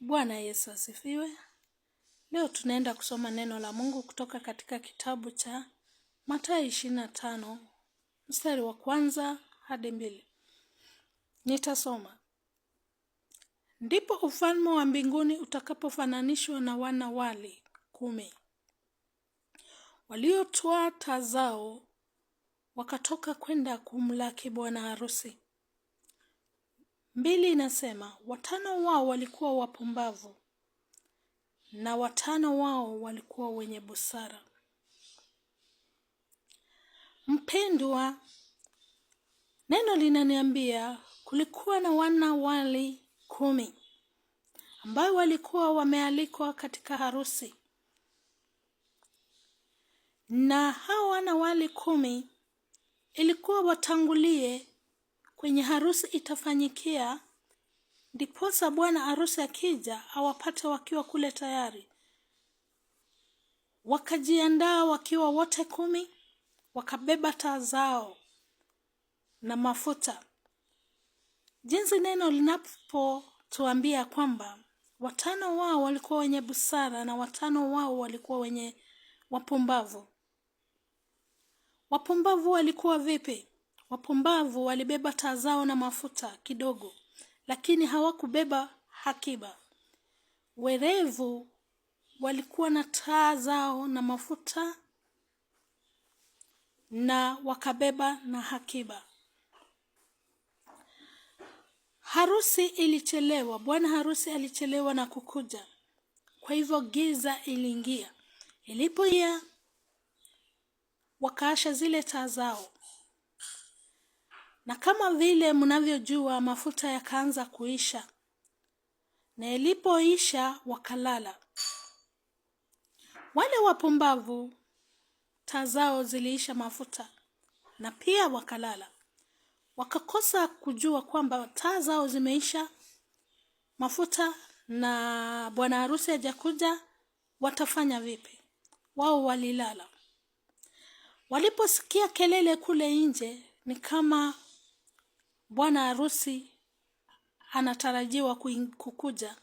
Bwana Yesu asifiwe. Leo tunaenda kusoma neno la Mungu kutoka katika kitabu cha Mathayo 25, mstari wa 1 hadi 2. Nitasoma. Ndipo ufalme wa mbinguni utakapofananishwa na wana wali 10 waliotoa taa zao wakatoka kwenda kumlaki bwana harusi. 2 inasema, 5 wao walikuwa wapumbavu na 5 wao walikuwa wenye busara. Mpendwa, neno linaniambia kulikuwa na wana wali 10 ambao walikuwa wamealikwa katika harusi. Na hao wana wali 10 ilikuwa watangulie kwenye harusi itafanyikia, ndiposa bwana harusi akija awapate wakiwa kule tayari. Wakajiandaa wakiwa wote 10, wakabeba taa zao na mafuta. Jinsi neno linapotuambia kwamba 5 wao walikuwa wenye busara na 5 wao walikuwa wenye wapumbavu. Wapumbavu walikuwa vipi? Wapumbavu walibeba taa zao na mafuta kidogo, lakini hawakubeba akiba. Werevu walikuwa na taa zao na mafuta na wakabeba na akiba. Harusi ilichelewa, bwana harusi alichelewa na kukuja. Kwa hivyo giza iliingia. Ilipoingia wakaasha zile taa zao. Na kama vile mnavyojua, mafuta yakaanza kuisha. Na ilipoisha wakalala. Wale wapumbavu taa zao ziliisha mafuta na pia wakalala. Wakakosa kujua kwamba taa zao zimeisha mafuta na bwana harusi hajakuja, watafanya vipi? Wao walilala. Waliposikia kelele kule nje, ni kama bwana harusi anatarajiwa kukuja.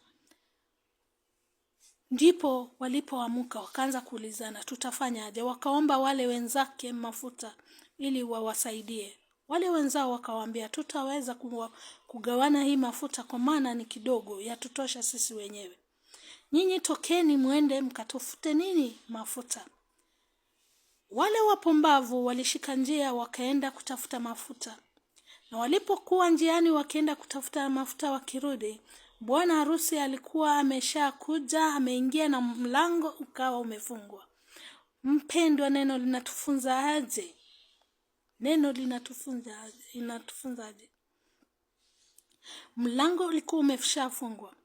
Ndipo walipoamka wakaanza kuulizana, tutafanya aje? Wakaomba wale wenzake mafuta ili wawasaidie. Wale wenzao wakawaambia, tutaweza kugawana hii mafuta kwa maana ni kidogo, yatutosha sisi wenyewe. Nyinyi tokeni muende mkatafute nini? Mafuta. Wale wapumbavu walishika njia wakaenda kutafuta mafuta. Na walipokuwa njiani wakienda kutafuta mafuta wakirudi, bwana harusi alikuwa ameshakuja, ameingia na mlango ukawa umefungwa. Mpendwa, neno linatufunza aje? Neno linatufunza aje? Mlango ulikuwa umeshafungwa.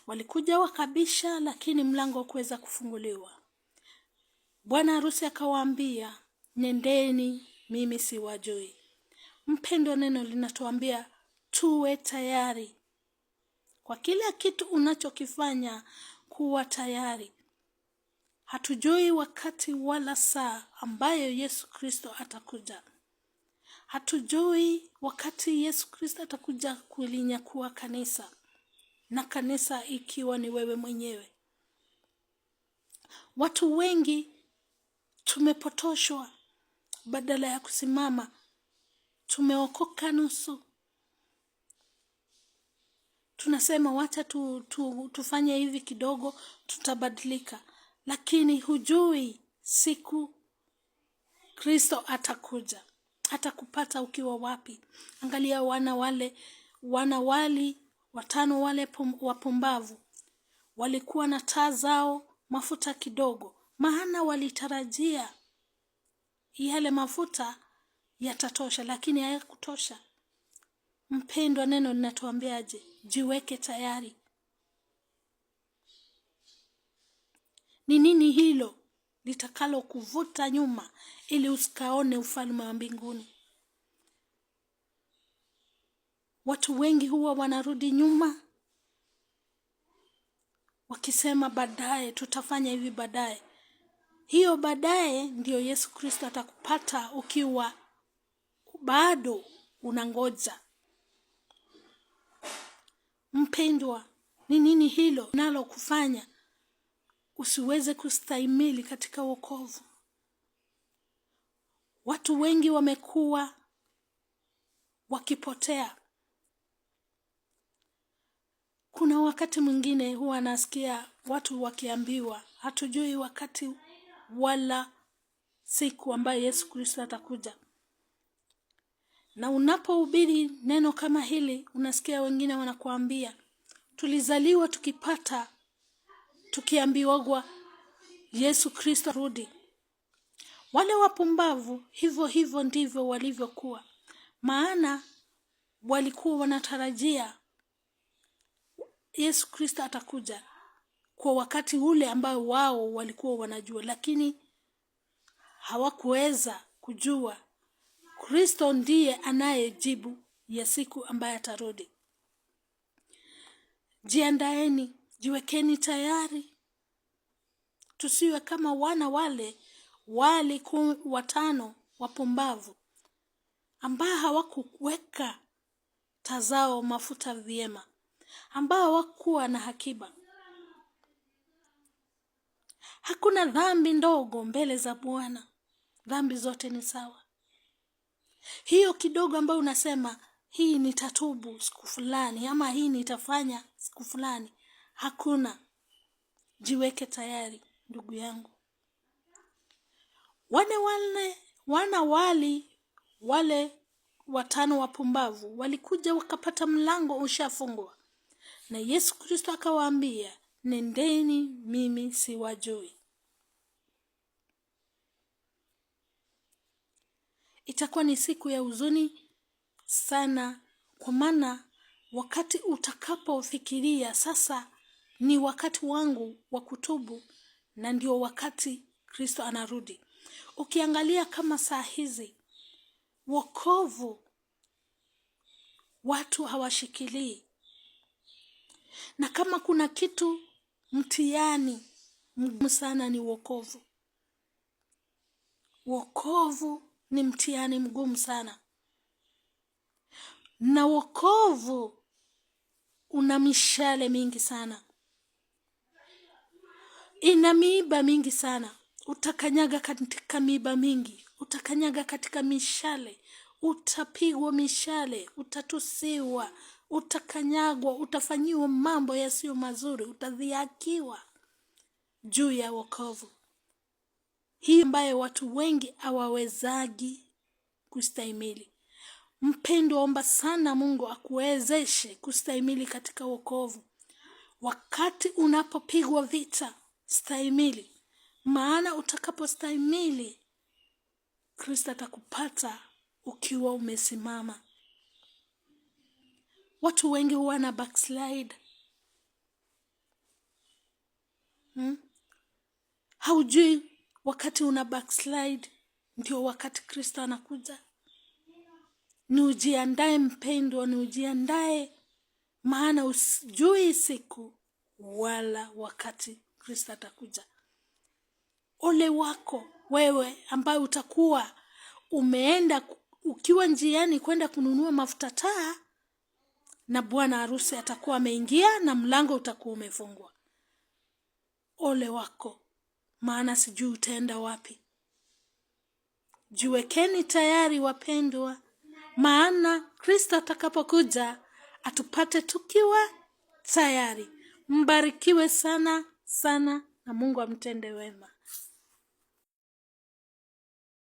Walikuja wakabisha, lakini mlango haukuweza kufunguliwa. Bwana harusi akawaambia, nendeni, mimi siwajui. Mpendwa, neno linatuambia tuwe tayari. Kwa kila kitu unachokifanya, kuwa tayari. Hatujui wakati wala saa ambayo Yesu Kristo atakuja. Hatujui wakati Yesu Kristo atakuja kulinyakua kanisa. Na kanisa ikiwa ni wewe mwenyewe. Watu wengi tumepotoshwa, badala ya kusimama tumeokoka nusu. Tunasema wacha tufanye hivi kidogo, tutabadilika. Lakini hujui siku Kristo atakuja. Atakupata ukiwa wapi? Angalia wana wali 5 wale wapumbavu. Walikuwa na taa zao, mafuta kidogo. Maana walitarajia yale mafuta yatatosha, lakini hayakutosha. Mpendwa, neno linatuambiaje? Jiweke tayari. Ni nini hilo litakalo kuvuta nyuma ili usikaone ufalme wa mbinguni? Watu wengi huwa wanarudi nyuma wakisema baadaye, tutafanya hivi baadaye. Hiyo baadaye ndio Yesu Kristo atakupata ukiwa bado unangoja. Mpendwa, Ni nini hilo nalo kufanya usiweze kustahimili katika wokovu? Watu wengi wamekuwa wakipotea. Kuna wakati mwingine huwa nasikia watu wakiambiwa, hatujui wakati wala siku ambayo Yesu Kristo atakuja. Na unapohubiri neno kama hili, unasikia wengine wanakuambia, tulizaliwa tukiambiwa Yesu Kristo rudi. Wale wapumbavu hivyo ndivyo walivyokuwa. Maana walikuwa wanatarajia Yesu Kristo atakuja kwa wakati ule ambao wao walikuwa wanajua, lakini hawakuweza kujua Kristo ndiye anayejibu ya siku ambayo atarudi. Jiandaeni, jiwekeni tayari. Tusiwe kama wana wale 5 wapumbavu ambao hawakuweka tazao mafuta vyema, ambao hawakuwa na akiba. Hakuna dhambi ndogo mbele za Bwana. Dhambi zote ni sawa. Hiyo kidogo ambayo unasema hii nitatubu siku fulani ama hii nitafanya siku fulani, hakuna. Jiweke tayari ndugu yangu. Wale 5 wapumbavu walikuja wakapata mlango ushafungwa. Na Yesu Kristo akawaambia, nendeni, mimi siwajui. Itakuwa ni siku ya huzuni sana, kwa maana wakati utakapofikiria sasa ni wakati wangu wa kutubu na ndio wakati Kristo anarudi. Ukiangalia kama saa hizi, wokovu watu hawashikilii. Na kama kuna kitu mtihani mgumu sana ni wokovu. Wokovu ni mtihani mgumu sana. Na wokovu una mishale mingi sana. Ina miiba mingi sana. Utakanyaga katika miiba mingi. Utakanyaga katika mishale. Utapigwa mishale. Utatusiwa. Utakanyagwa. Utafanyiwa mambo yasiyo mazuri. Utadhihakiwa juu ya wokovu. Hii ambayo watu wengi hawawezagi kustahimili. Mpendwa, omba sana Mungu akuwezeshe kustahimili katika wokovu. Wakati unapopigwa vita, stahimili. Maana utakapostahimili, Kristo atakupata ukiwa umesimama. Watu wengi wana backslide. Haujui wakati una backslide ndio wakati Kristo anakuja. Ni ujiandae mpendwa, ni ujiandae, maana usijui siku wala wakati Kristo atakuja. Ole wako wewe ambaye utakuwa umeenda ukiwa njiani kwenda kununua mafuta taa, na bwana harusi atakuwa ameingia na mlango utakuwa umefungwa. Ole wako, maana sijui utaenda wapi. Jiwekeni tayari wapendwa, maana Kristo atakapokuja atupate tukiwa tayari. Mbarikiwe sana sana na Mungu amtende wema.